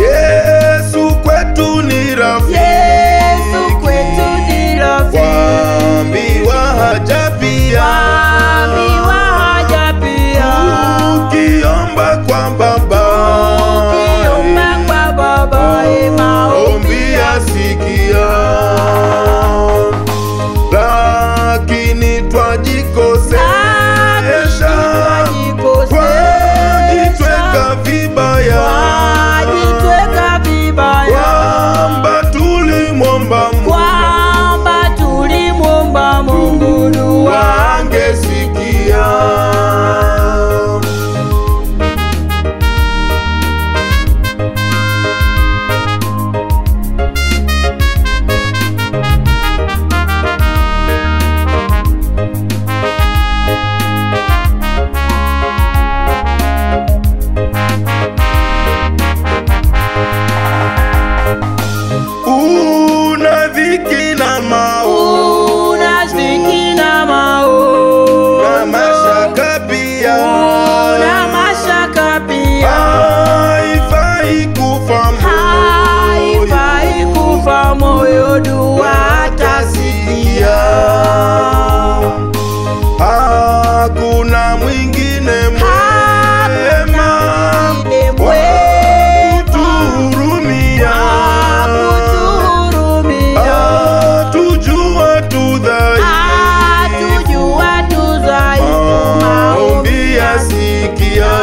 Yesu kwetu ni rafiki, Yesu kwetu ni rafiki, waambiwa haja pia, waambiwa haja pia, ukiomba kwa Baba, ukiomba kwa Baba, maombi yasikia, lakini twajikosesha, twajitweka vibaya, kwamba tulimwomba Mungu dua angesikia. Una dhiki na mashaka pia, haifai kufa moyo, dua atasikia. Hakuna mwingine mwema wa kutuhurumia, tujua tu dhaifu, maombi yasikia.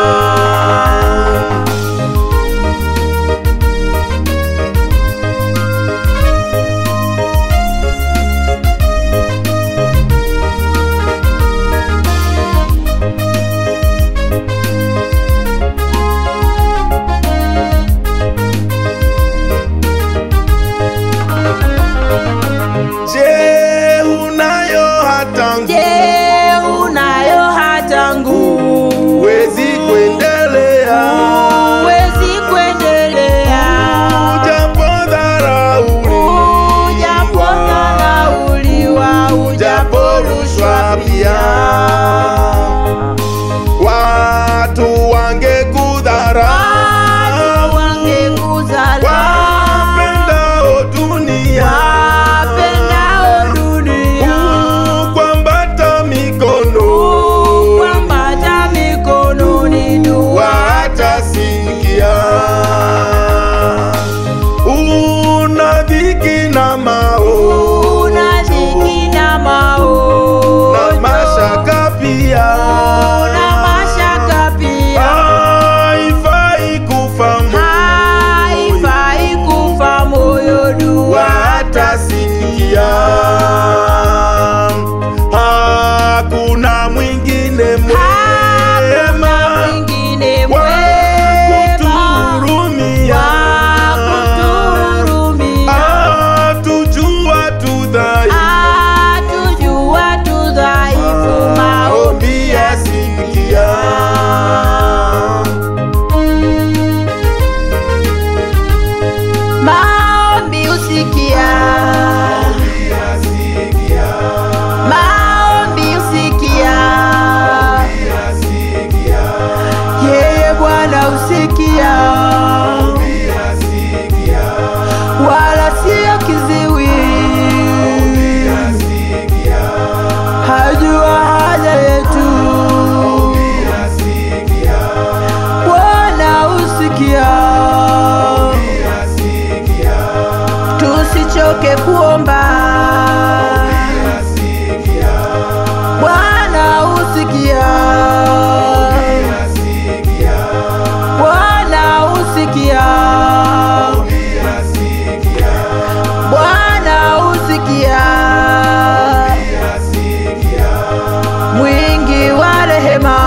Je, unayo hata nguvu? Huwezi kuendelea, ujapodharauliwa, ujaporushwa pia, watu wangekudharau, wapendao dunia, kukwambata mikononi, dua atasikia. Una dhiki na mashaka pia, haifai kufa moyo, dua atasikia. Hakuna mwingine mwema wa kutuhurumia, tujua tu dhaifu, maombi yasikia. Maombi usikia, yeye Bwana usikia, wala sio kiziwi, hajua haja yetu, Bwana usikia, tusichoke kuomba, Bwana usikia, Bwana usikia, Bwana usikia, mwingi wa rehema,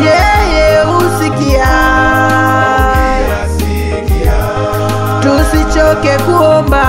yeye usikia, tusichoke kuomba,